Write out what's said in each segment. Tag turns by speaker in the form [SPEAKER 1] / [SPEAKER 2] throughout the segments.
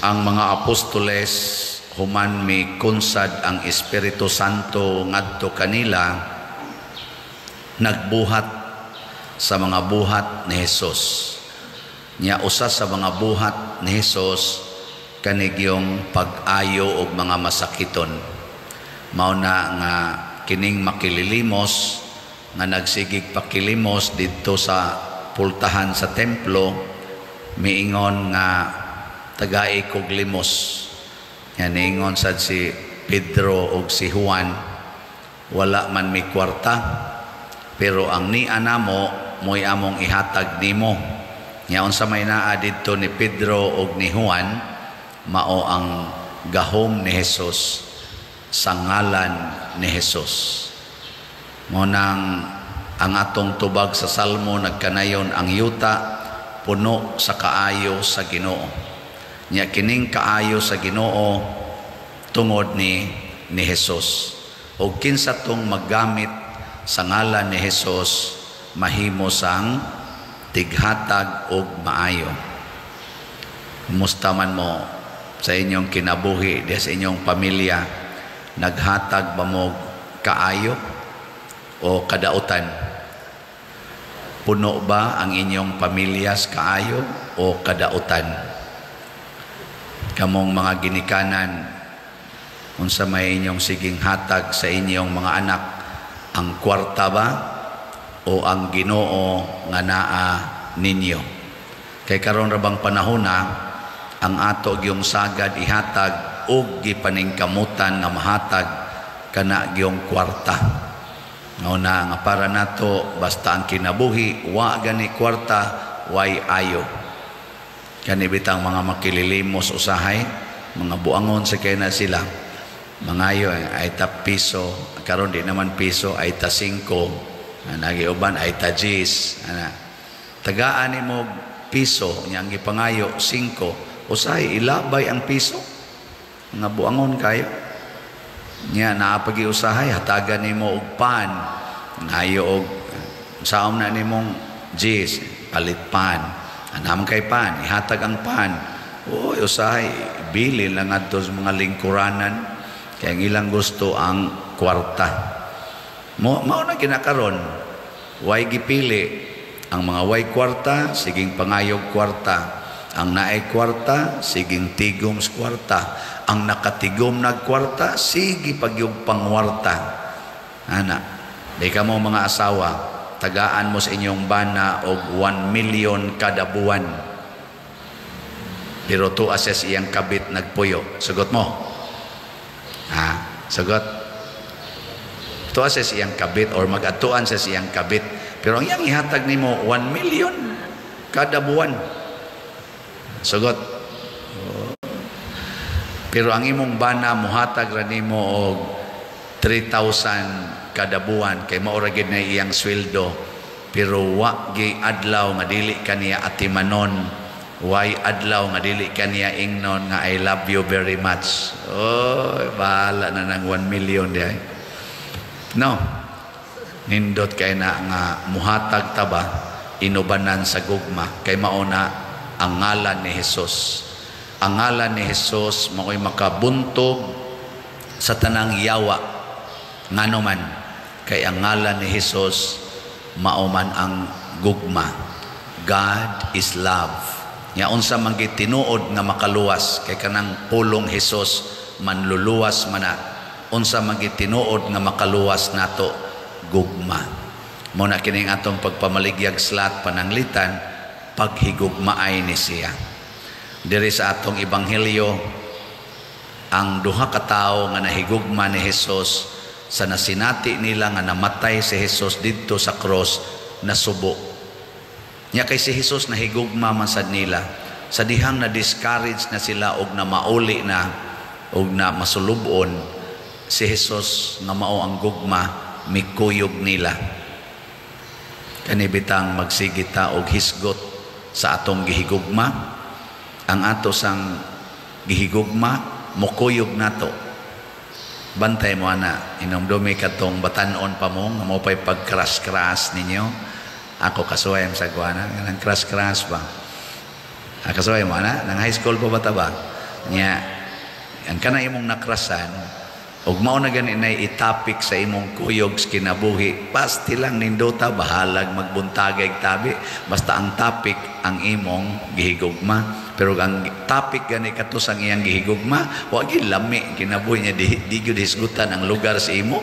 [SPEAKER 1] ang mga apostoles human mi kunsad ang Espiritu Santo ngadto kanila, nagbuhat sa mga buhat ni Hesus. Nya usa sa mga buhat ni Hesus kanig yung pag-ayo og mga masakiton. Mao na nga kining makililimos nga nagsigig pakilimos dito sa pultahan sa templo, miingon nga tagay kog limos. Yan ingon sad si Pedro og si Juan, wala man may kwarta, pero ang ni anamo mo'y among ihatag nimo. Yaon sa may naa dito ni Pedro og ni Juan, mao ang gahom ni Hesus sa ngalan ni Hesus. Mo nang ang atong tubag sa Salmo nagkanayon, ang yuta puno sa kaayo sa Ginoo. Nya kining kaayo sa Ginoo tungod ni Hesus. O kinsa tong maggamit sa ngalan ni Hesus, mahimo sang tighatag og maayo. Mustaman mo sa inyong kinabuhi, di sa inyong pamilya, naghatag ba mo kaayo o kadautan? Puno ba ang inyong pamilya sa kaayo o kadautan? Kamong mga ginikanan, unsa may inyong siging hatag sa inyong mga anak, ang kwarta ba o ang Ginoo nga naa ninyo? Kay karon ra bang panahon na ang ato gyung sagad ihatag og gipaningkamutan nga mahatag kana gyung kwarta. Ngauna nga para nato basta ang kinabuhi wa gani kwarta way ayo. Kani bitang mga makililimos usahay, mga buangon sa kay na sila. Mangayo ay ta piso, karon di naman piso ay ta 5, nagiuban ay ta 10. Tagaan nimo piso nya ang gipangayo 5, usahay ilabay ang piso. Nga buangon kayo. Nya naapagi usahay hatagan nimo og pan, ngayo og saom na nimong 10 palit pan. Anam kay pan, ihatag ang pan. Oy usahay bili lang adto sa mga lingkuranan. Kaya ang ilang gusto ang kwarta. Mao na kinakaron, way gipili ang mga way kwarta, siging pangayog kwarta. Ang naay kwarta, siging tigom sa kwarta. Ang nakatigom na kwarta, sige pagyog pangwarta. Ana, di ka mo mga asawa, tagaan mo sa inyong bana og 1 million kada buwan. Pero to assess iyang kabit nagpuyo. Sugot mo. Sagot. Tuwa sa siyang kabit or mag-atuan sa siyang kabit. Pero ang iyang ihatag nimo 1 million kada buwan. Sagot. Pero ang imong bana muhatag ra nimo og 3,000 kada buwan kay mao ra gid na iyang sweldo. Pero wa gi adlaw nga dili kaniya atimanon. Why adlaw nga dili kaniya ingnon nga I love you very much. Oh, bahala na ng 1 million diay. No. Nindot kay na nga muhatag taba inubanan sa gugma kay mauna ang ngalan ni Hesus. Ang ngalan ni Hesus mao'y makabuntog sa tanang yawa ngano man kay ang ngalan ni Hesus mao man ang gugma. God is love. Nya unsa man gid tinuod nga makaluwas kay kanang pulong Hesus manluluwas man na. Unsa man gid tinuod nga makaluwas nato gugma. Mo na kining atong pagpamaligyag slat pananglitan paghigugmaay ni siya. Diri sa atong ebanghelyo ang duha ka tawo nga nahigugma ni Hesus sa nasinati nila nga namatay si Hesus didto sa cross nasubo. Nya kay si Hesus nahigugma man sad nila sa dihang na discourage na sila og na mauli na og na masulubon si Hesus nga mao ang gugma mikuyog nila. Kani bitang magsigita og hisgot sa atong gihigugma, ang ato sang gihigugma mukuyog nato. Bantay mo ana inomdumi katong batanon pa mo nga mo pay pagkras-kras ninyo. Ako kasuway sa kuana, nang crash ba? Kasuway mo na, nang high school pa ba? Nya, ang kana imong nakrasan, ug mao na gani na itapik sa imong kuyog sa kinabuhi, pasti lang nindota bahalag magbuntagay tabi, basta ang topic ang imong gihigugma. Pero ang topic gani katus ang iyang gihigugma, wa gyud lami kinabuhi niya, di gyud hisgutan ang lugar sa imo.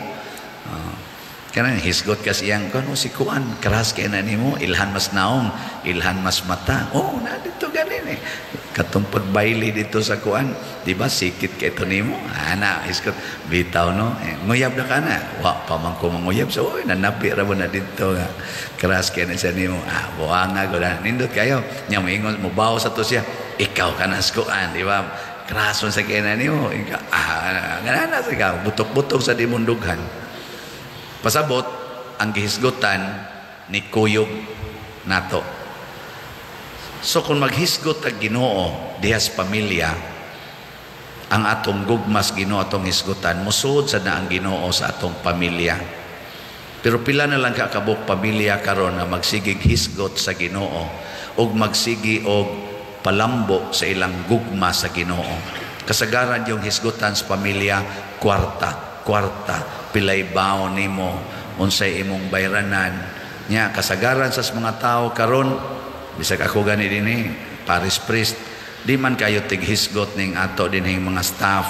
[SPEAKER 1] Kanang hisgot kas iyang kano si kuan keras kay na nimo, ilhan mas naong, ilhan mas mata. Oh, na dito ganin eh. Katong pagbaili dito sa kuan, di ba sikit kay to nimo? Ana hisgot bitaw no. Nguyab na kana. Wa pa man ko manguyab, so oy nanapi ra mo na dito nga. Keras kay na sa nimo. Buanga gud nindot kayo. Nya moingon mo bawo sa to siya. Ikaw kana sa kuan, di ba? Kerason sa kay na nimo. Ganana sa ka butok-butok sa dimundughan. Pasabot ang gihisgutan ni kuyog nato. So kung maghisgot ang Ginoo dihas pamilya, ang atong gugmas Ginoo atong hisgutan, musuod sa na ang Ginoo sa atong pamilya. Pero pila na lang kakabok pamilya karon na magsigig hisgot sa Ginoo ug magsigi og palambo sa ilang gugma sa Ginoo. Kasagaran yung hisgutan sa pamilya, kwarta, pilay baon nimo, unsay imong bayranan. Nya kasagaran sa mga tao karon, bisag ako gani dinhi, Paris priest, di man kayo tighisgot ning ato dinhing mga staff.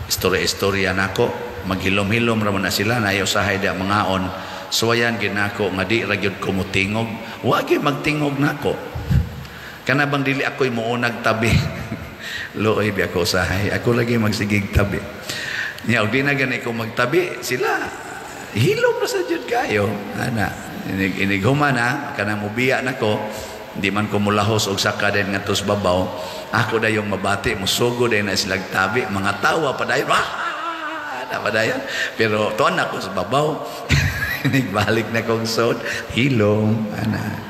[SPEAKER 1] Istorya nako, maghilom-hilom ra man na sila, nayo sahay da mangaon. Suwayan ginako nga di ra gyud ko mutingog, wa gyud magtingog nako. Kana bang dili ako'y muunag tabi. Looy bi ako sahay, ako lagi magsigig tabi. Nya og di na gani ko magtabi, sila hilom na sa jud kayo. Ana, inig humana kanang mubiya nako, di man ko mulahos og saka din ngadto sa babaw. Ako dayong mabati, musugo din na silang tabi, mga tawa padayon. Na padayon. Pero tuan ako sa babaw. Inig-balik na kong sod, hilom. Ana.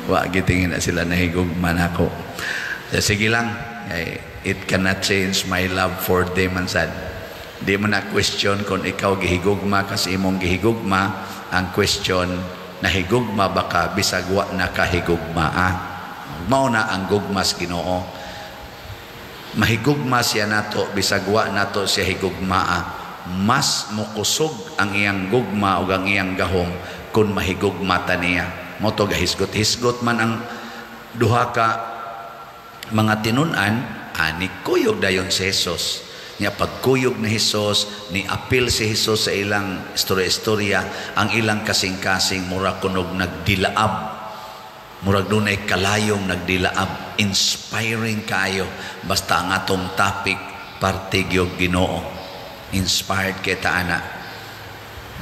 [SPEAKER 1] Wa gitingin na sila nahigugman ako. Sige lang. It cannot change my love for them, man sad. Di mo na question kung ikaw gihigugma kasi imong gihigugma. Ang question, nahigugma baka bisag wa na kahigugma. Mao na ang gugmas Ginoo. Mahigugma siya nato bisag wa nato siya higugma. Mas mukusog ang iyang gugma o ang iyang gahom kung mahigugma ta niya. Mo to gahisgot-hisgot man ang duha ka mga tinunan, ani kuyog dayon si Jesus. Nya pagkuyog ni Jesus, ni apil si Jesus sa ilang istorya-istorya, ang ilang kasing-kasing murag kunog nagdilaab, murag dunay kalayong nagdilaab, inspiring kayo. Basta ang atong topic partigyog Ginoo, inspired kita ana.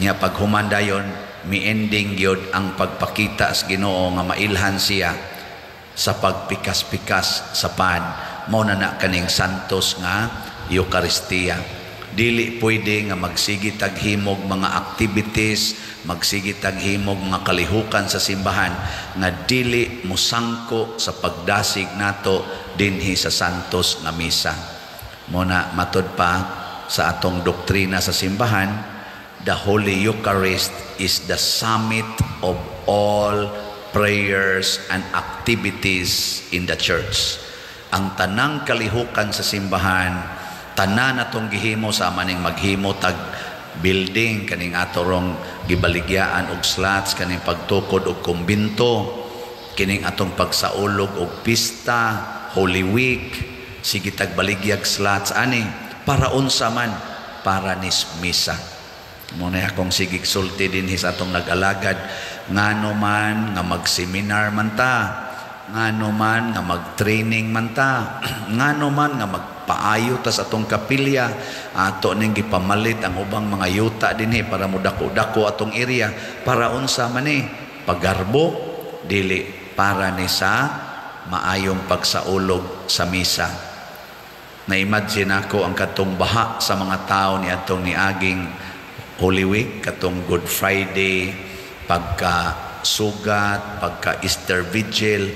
[SPEAKER 1] Nya paghuman dayon, mi-ending gyud ang pagpakita sa Ginoo nga mailhan siya sa pagpikas-pikas sa pan. Mao na kaning santos nga Eucharistia. Dili pwede nga magsigi taghimog mga activities, magsigi taghimog mga kalihukan sa simbahan nga dili musangko sa pagdasig nato dinhi sa santos nga misa. Mao na matud pa sa atong doktrina sa simbahan, the Holy Eucharist is the summit of all prayers and activities in the church. Ang tanang kalihukan sa simbahan, tanan atong gihimo sa maning maghimo tag building kaning atorong gibaligyaan og slots, kaning pagtukod og kumbinto, kining atong pagsaulog og pista, Holy Week, sige tag baligyag slots ani para unsa man, para nis misa. Muna akong sigig sulti din sa atong nag-alagad, ngano man nga mag-seminar man ta, ngano man nga mag-training man ta, ngano man nga magpaayo ta sa atong kapilya, ato ning gipamalit ang ubang mga yuta dinhi para mudako-dako atong area, para unsa man ni pagarbo, dili para ni sa maayong pagsaulog sa misa. Na-imagine ako ang katong baha sa mga tao ni atong niaging Holy Week, katong Good Friday, pagka sugat, pagka Easter Vigil,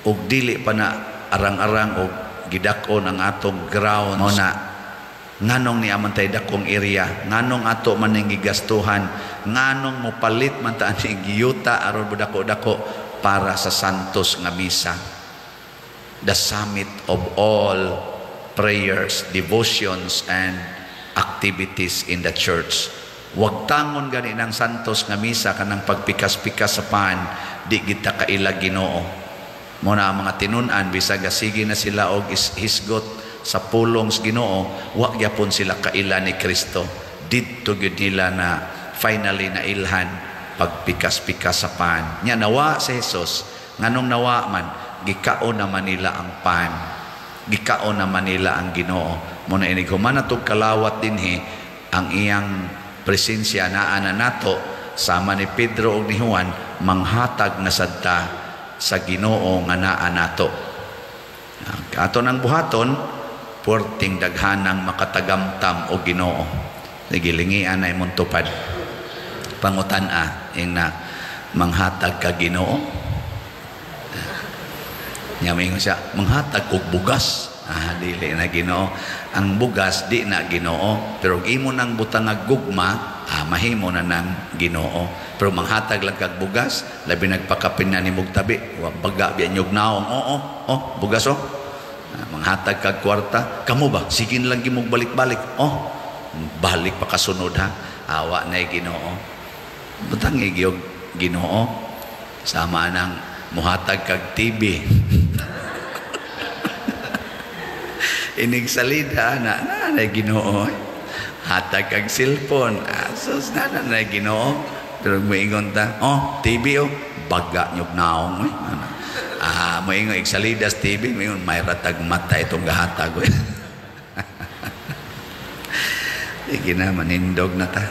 [SPEAKER 1] ug dili pa na arang-arang og gidakon ang atong ground. Mo na nganong ni amantay dakong area, nganong ato man ning gigastuhan, nganong mopalit man ta aning giyuta aron budako-dako para sa santos nga misa. the summit of all prayers, devotions, and activities in the church. Huwag tangon gani ng santos nga misa kanang pagpikas-pikas sa pan, di kita kaila Ginoo. Muna ang mga tinunan, bisag sige na sila og hisgot sa pulong sa Ginoo, huwag yapon sila kaila ni Kristo. Dito gyud nila na finally na ilhan pagpikas-pikas sa pan. Nya nawa si Jesus, nganong nawa man, gikaon naman nila ang pan. Gikaon naman nila ang Ginoo. Muna ini kumanatog kalawat dinhi ang iyang presensya na nato sama ni Pedro ug ni Juan manghatag na sadta sa Ginoo nga naa nato. Ato nang buhaton porting daghanang makatagamtam o Ginoo. Nagilingian ay mong tupad. Pangutan-a ing na manghatag ka Ginoo. Nyamingon siya, manghatag og bugas. Dili na Ginoo. Ang bugas di na Ginoo, pero imo nang butang nga gugma, mahimo na ng Ginoo. Pero manghatag lang kag bugas, labi nagpakapin na ni mugtabi, wa baga biyan yung naong, bugas manghatag kag kwarta, kamo ba? Sige lang gimog balik-balik. Balik pa kasunod ha. Awa na Ginoo. Butang igiyog Ginoo. Sama nang muhatag kag TV. Inig salida na Ginoo. Hatag kag cellphone. Sus na Ginoo. Pero moingon ta, TV baga nyog naong. Moingon igsalida sa TV, moingon may ratag mata itong gahatag. Sige na, manindog na ta.